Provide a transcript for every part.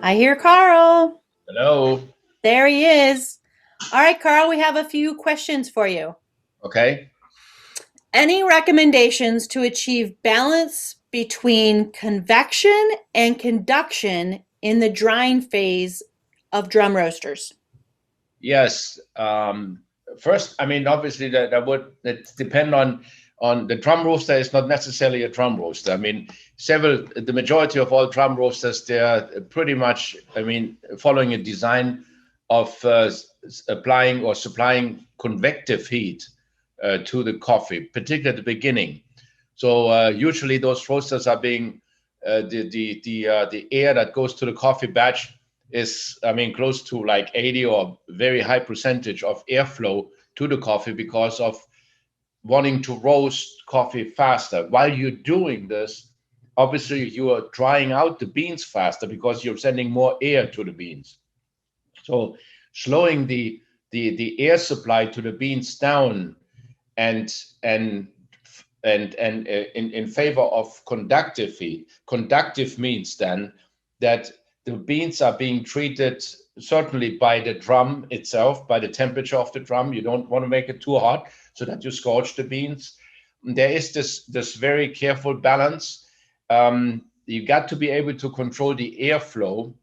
I hear Karl. Hello. There he is. All right, Karl, we have a few questions for you. Okay. Any recommendations to achieve balance between convection and conduction in the drying phase of drum roasters? Yes. First, I mean, obviously that depend on the drum roaster is not necessarily a drum roaster. I mean, the majority of all drum roasters, they're pretty much, I mean, following a design of applying or supplying convective heat to the coffee, particularly at the beginning. So usually those roasters are being the air that goes to the coffee batch is, I mean, close to like 80 or very high percentage of airflow to the coffee because of wanting to roast coffee faster. While you're doing this, obviously you are drying out the beans faster because you're sending more air to the beans. So slowing the air supply to the beans down and and in favor of conductive heat. Conductive means then that the beans are being treated certainly by the drum itself, by the temperature of the drum. You don't want to make it too hot so that you scorch the beans. There is this very careful balance. You got to be able to control the airflow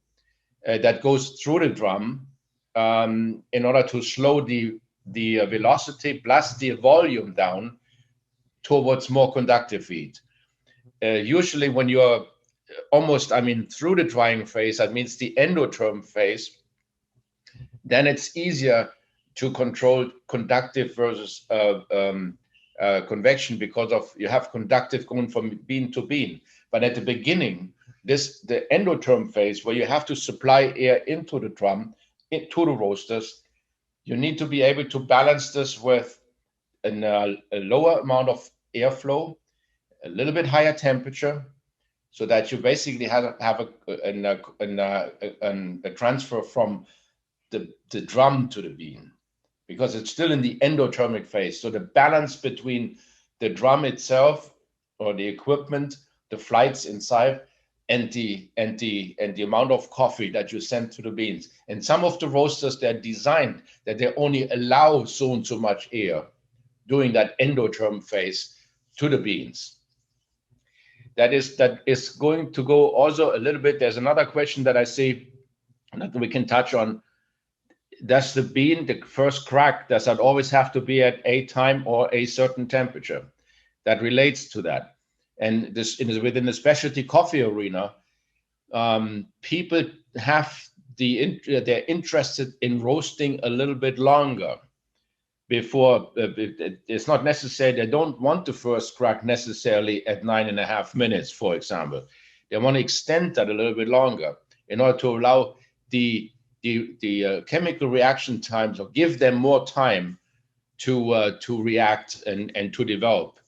that goes through the drum in order to slow the velocity plus the volume down towards more conductive heat. Usually, when you're almost, I mean, through the drying phase, that means the endotherm phase, then it's easier to control conductive versus convection because of you have conductive going from bean to bean. But at the beginning, the endotherm phase where you have to supply air into the drum, into the roasters, you need to be able to balance this with a lower amount of airflow, a little bit higher temperature, so that you basically have a transfer from the drum to the bean because it's still in the endothermic phase. So the balance between the drum itself or the equipment, the flights inside, and the amount of coffee that you send to the beans. And some of the roasters, they're designed that they only allow so and so much air during that endotherm phase to the beans. That is going to go also a little bit. There's another question that I see that we can touch on. Does the bean, the first crack, does that always have to be at a time or a certain temperature? That relates to that. And within the specialty coffee arena, people they're interested in roasting a little bit longer before it's not necessary. They don't want the first crack necessarily at 9.5 minutes, for example. They want to extend that a little bit longer in order to allow the chemical reaction times or give them more time to react and to develop.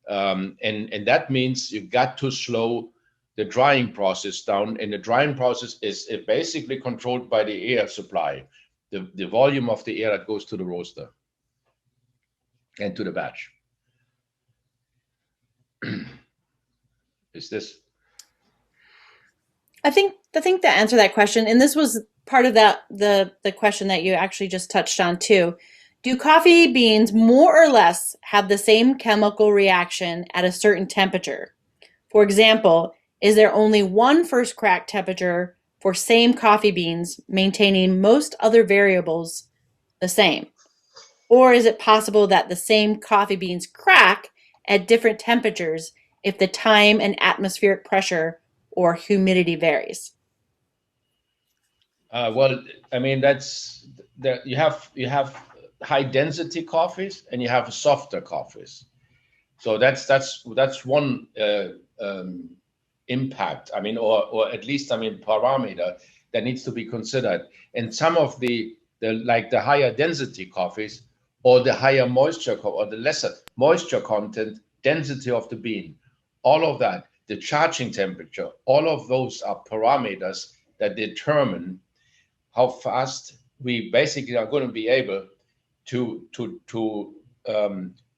And that means you got to slow the drying process down. And the drying process is basically controlled by the air supply, the volume of the air that goes to the roaster and to the batch. Is this? I think to answer that question, and this was part of that the question that you actually just touched on too. Do coffee beans more or less have the same chemical reaction at a certain temperature? For example, is there only one first crack temperature for same coffee beans, maintaining most other variables the same? Or is it possible that the same coffee beans crack at different temperatures if the time and atmospheric pressure or humidity varies? Well, I mean that's that you have high density coffees and you have softer coffees. So that's one impact. I mean, or at least I mean parameter that needs to be considered. And some of the like the higher density coffees or the higher moisture or the lesser moisture content density of the bean, all of that, the charging temperature, all of those are parameters that determine how fast we basically are going to be able to to to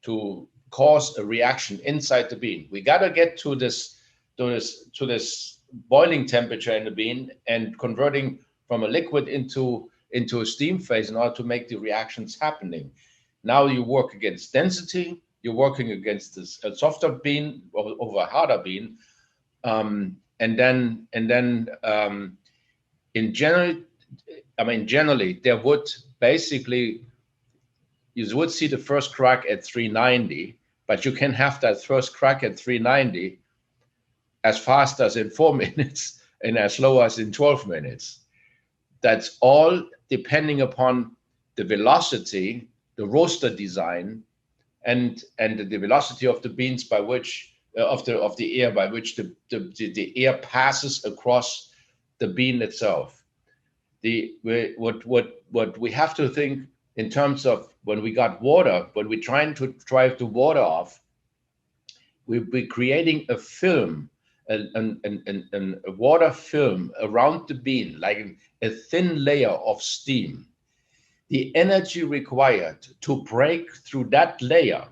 to cause a reaction inside the bean. We got to get to this boiling temperature in the bean and converting from a liquid into a steam phase in order to make the reactions happening. Now you work against density, you're working against this, a softer bean over a harder bean, and then in general, generally there would basically, you would see the first crack at 390, but you can have that first crack at 390 as fast as in 4 minutes and as slow as in 12 minutes. That's all depending upon the velocity, the roaster design, and the velocity of the beans by which of the air by which the air passes across the bean itself. What we have to think in terms of when we got water, when we're trying to drive the water off, we're creating a film, a water film around the bean, like a thin layer of steam. The energy required to break through that layer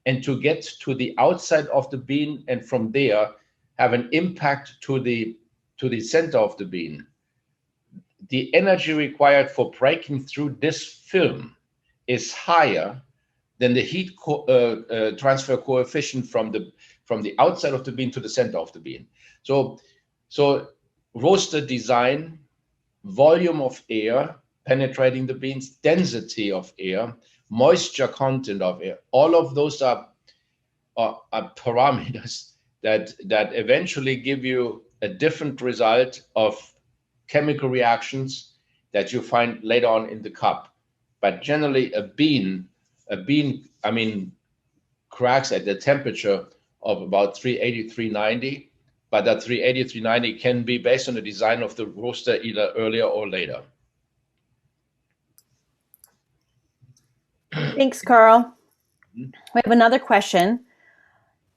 and to get to the outside of the bean and from there have an impact to the center of the bean. The energy required for breaking through this film is higher than the heat transfer coefficient from the outside of the bean to the center of the bean. So roaster design, volume of air penetrating the beans, density of air, moisture content of air, all of those are parameters that eventually give you a different result of chemical reactions that you find later on in the cup. But generally a bean, cracks at the temperature of about 380, 390, but that 380, 390 can be based on the design of the roaster either earlier or later. Thanks, Karl. We have another question.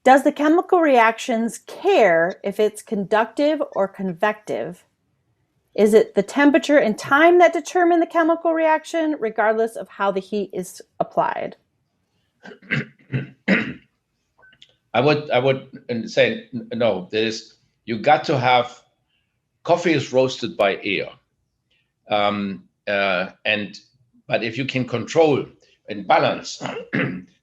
Does the chemical reactions care if it's conductive or convective? Is it the temperature and time that determine the chemical reaction, regardless of how the heat is applied? I would say no. You got to have, coffee is roasted by air, but if you can control and balance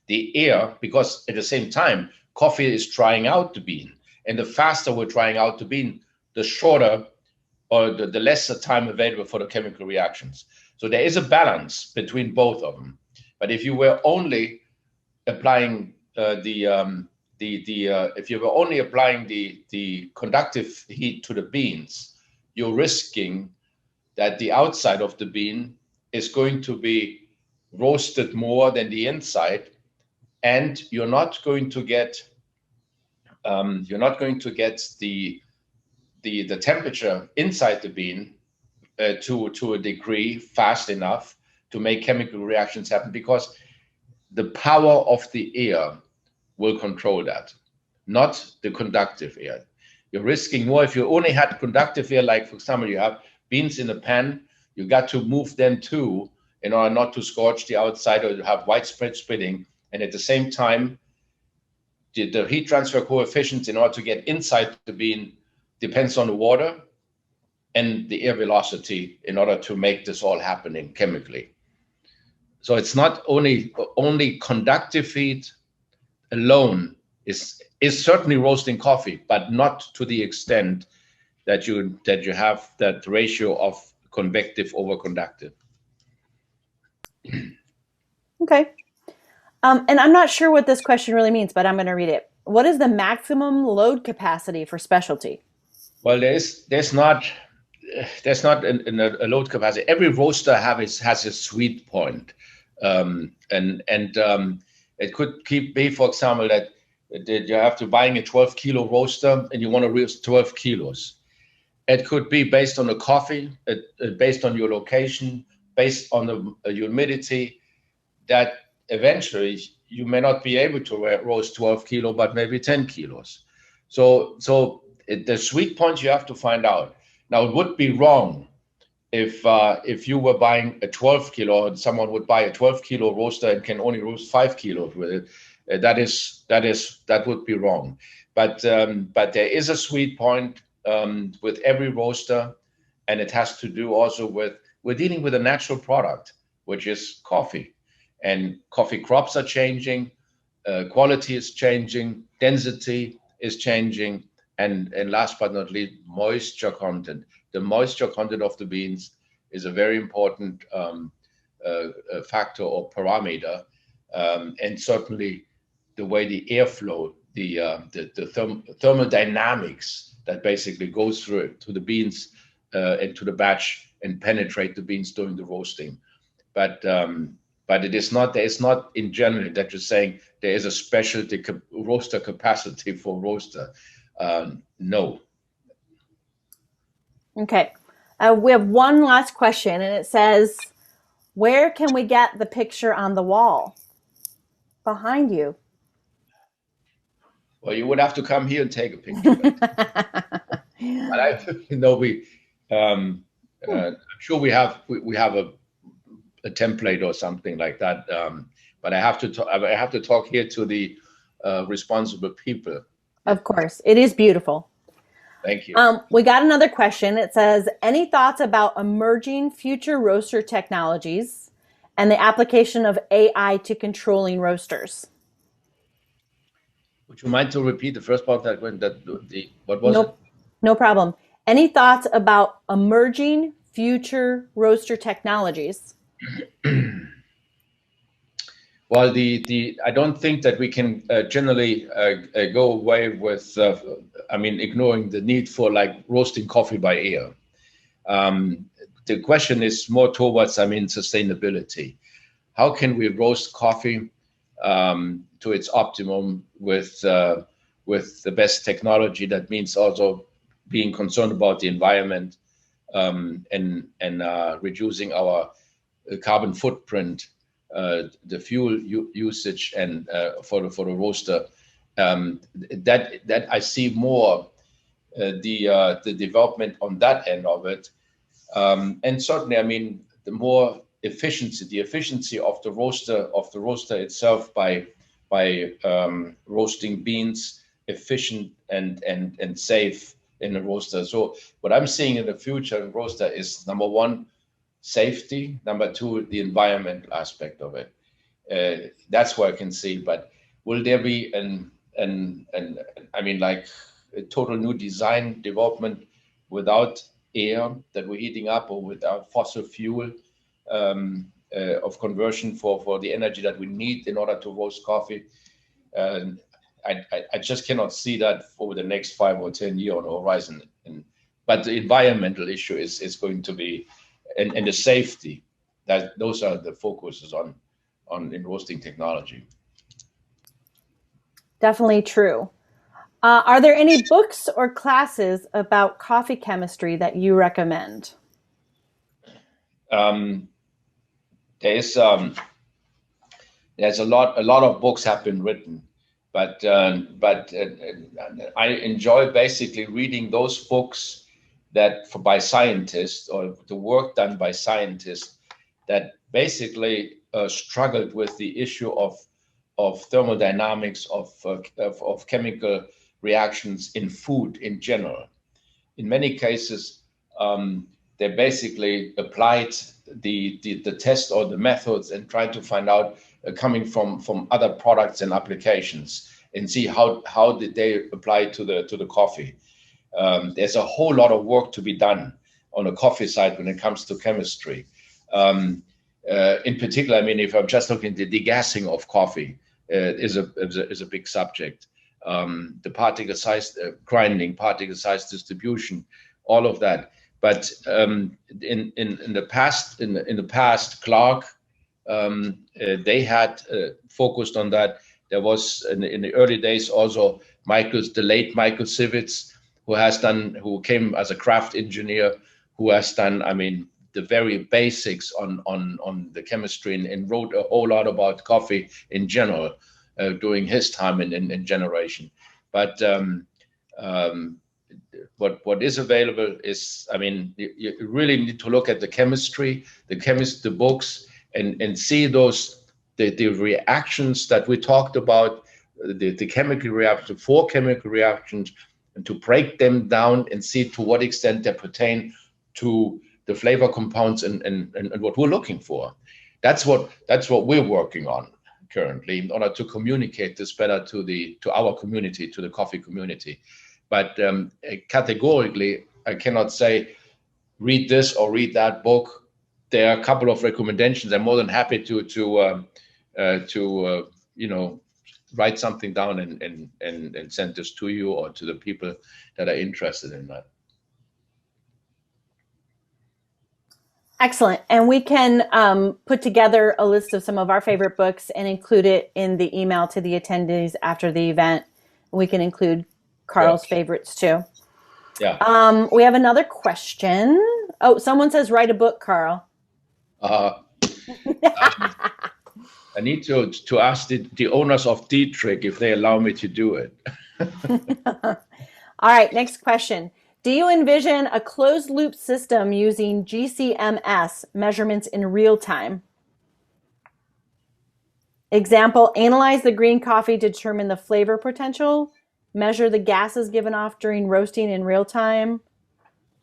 the air, because at the same time coffee is drying out the bean, and the faster we're drying out the bean, the shorter or the lesser time available for the chemical reactions. So there is a balance between both of them. But if you were only applying the conductive heat to the beans, you're risking that the outside of the bean is going to be roasted more than the inside, and you're not going to get the temperature inside the bean to a degree fast enough to make chemical reactions happen, because the power of the air will control that, not the conductive air. You're risking more if you only had conductive air, like for example, you have beans in a pan, you got to move them too in order not to scorch the outside or to have widespread splitting. And at the same time, the heat transfer coefficients in order to get inside the bean depends on the water and the air velocity in order to make this all happening chemically. So it's not only conductive heat alone is certainly roasting coffee, but not to the extent that you have that ratio of convective over conductive. Okay. And I'm not sure what this question really means, but I'm going to read it. What is the maximum load capacity for specialty? Well, there's not a load capacity. Every roaster has a sweet point, and it could be, for example, that you have to buying a 12 kilo roaster and you want to roast 12 kilos. It could be based on the coffee, based on your location, based on the humidity, that eventually you may not be able to roast 12 kilo, but maybe 10 kilos. So the sweet point you have to find out. Now, it would be wrong if you were buying a 12 kilo and someone would buy a 12 kilo roaster and can only roast 5 kilos with it. That would be wrong. But there is a sweet point with every roaster, and it has to do also with, we're dealing with a natural product, which is coffee, and coffee crops are changing, quality is changing, density is changing, and last but not least, moisture content. The moisture content of the beans is a very important factor or parameter, and certainly the way the airflow, the thermodynamics that basically goes through it to the beans into the batch and penetrate the beans during the roasting. But it is not, there is not in general that you're saying there is a specialty roaster capacity for roaster. No. Okay. We have one last question, and it says, where can we get the picture on the wall behind you? Well, you would have to come here and take a picture. But I'm sure we have a template or something like that. But I have to talk here to the responsible people. Of course, it is beautiful. Thank you. We got another question. It says, any thoughts about emerging future roaster technologies and the application of AI to controlling roasters? Would you mind to repeat the first part of that? What was it? No problem. Any thoughts about emerging future roaster technologies? Well, I don't think that we can generally go away with, ignoring the need for like roasting coffee by air. The question is more towards, sustainability. How can we roast coffee to its optimum with the best technology? That means also being concerned about the environment and reducing our carbon footprint, the fuel usage, and for the roaster. That I see more the development on that end of it, and certainly, the more efficiency, the efficiency of the roaster itself by roasting beans efficient and safe in the roaster. So what I'm seeing in the future in roaster is, number one, safety. Number two, the environmental aspect of it. That's what I can see. But will there be a total new design development without air that we're heating up, or without fossil fuel of conversion for the energy that we need in order to roast coffee? I just cannot see that over the next 5 or 10 years on the horizon. But the environmental issue is going to be, and the safety, that those are the focuses on in roasting technology. Definitely true. Are there any books or classes about coffee chemistry that you recommend? There's a lot of books have been written, but I enjoy basically reading those books by scientists, or the work done by scientists that basically struggled with the issue of thermodynamics of chemical reactions in food in general. In many cases, they basically applied the test or the methods and tried to find out coming from other products and applications, and see how did they apply to the coffee. There's a whole lot of work to be done on the coffee side when it comes to chemistry. In particular, if I'm just looking at the degassing of coffee, is a big subject. The particle size grinding, particle size distribution, all of that. But in the past, Clark, they had focused on that. There was in the early days also the late Michael Sivitz, who came as a craft engineer, who has done, the very basics on the chemistry, and wrote a whole lot about coffee in general during his time in generation. But what is available is, you really need to look at the chemistry, the books, and see the reactions that we talked about, the chemical reaction, 4 chemical reactions, and to break them down and see to what extent they pertain to the flavor compounds and what we're looking for. That's what we're working on currently in order to communicate this better to our community, to the coffee community. But categorically, I cannot say read this or read that book. There are a couple of recommendations. I'm more than happy to write something down and send this to you or to the people that are interested in that. Excellent. And we can put together a list of some of our favorite books and include it in the email to the attendees after the event. We can include Karl's favorites too. Yeah. We have another question. Oh, someone says write a book, Karl. I need to ask the owners of Dietrich if they allow me to do it. All right, next question. Do you envision a closed loop system using GCMS measurements in real time? Example, analyze the green coffee to determine the flavor potential, measure the gases given off during roasting in real time.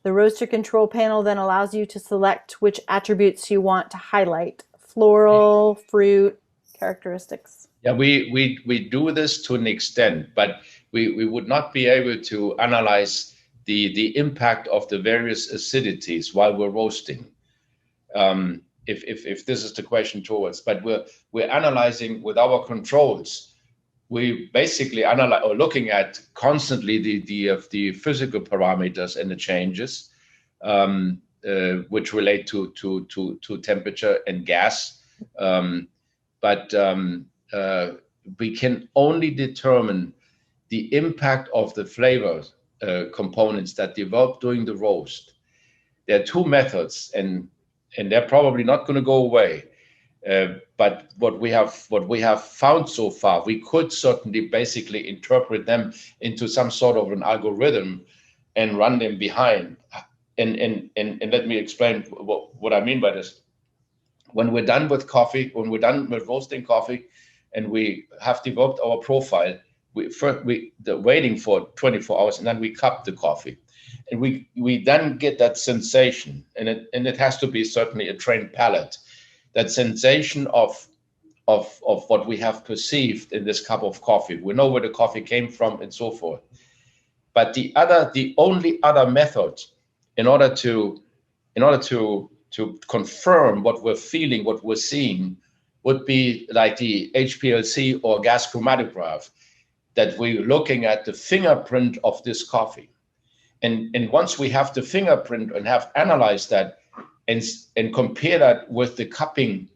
The roaster control panel then allows you to select which attributes you want to highlight, floral, fruit, characteristics. Yeah, we do this to an extent, but we would not be able to analyze the impact of the various acidities while we're roasting. If this is the question towards, but we're analyzing with our controls. We basically analyze or looking at constantly the physical parameters and the changes, which relate to temperature and gas. But we can only determine the impact of the flavor components that develop during the roast. There are two methods, and they're probably not going to go away. But what we have found so far, we could certainly basically interpret them into some sort of an algorithm and run them behind. And let me explain what I mean by this. When we're done with coffee, when we're done with roasting coffee, and we have developed our profile, we're waiting for 24 hours, and then we cup the coffee, and we then get that sensation, and it has to be certainly a trained palate, that sensation of what we have perceived in this cup of coffee. We know where the coffee came from and so forth. But the only other method in order to confirm what we're feeling, what we're seeing, would be like the HPLC or gas chromatograph, that we're looking at the fingerprint of this coffee. And once we have the fingerprint and have analyzed that and compare that with the cupping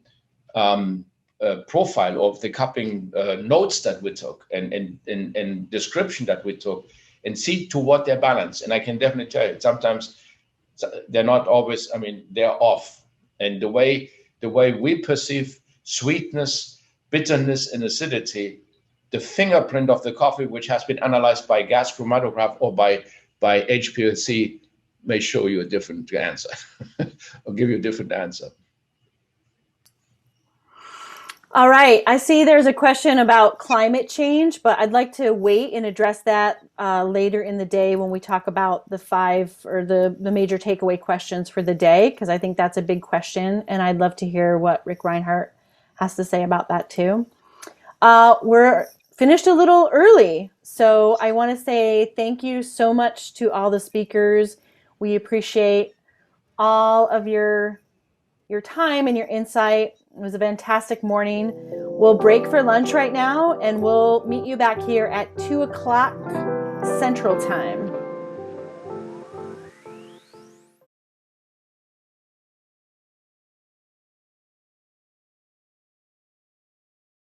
profile of the cupping notes that we took and description that we took, and see to what they're balanced. And I can definitely tell you, sometimes they're not always, I mean, they're off. And the way we perceive sweetness, bitterness, and acidity, the fingerprint of the coffee, which has been analyzed by gas chromatograph or by HPLC, may show you a different answer or give you a different answer. All right. I see there's a question about climate change, but I'd like to wait and address that later in the day when we talk about the 5 or the major takeaway questions for the day, because I think that's a big question, and I'd love to hear what Rick Reinhardt has to say about that too. We're finished a little early, so I want to say thank you so much to all the speakers. We appreciate all of your time and your insight. It was a fantastic morning. We'll break for lunch right now, and we'll meet you back here at 2 o'clock Central Time.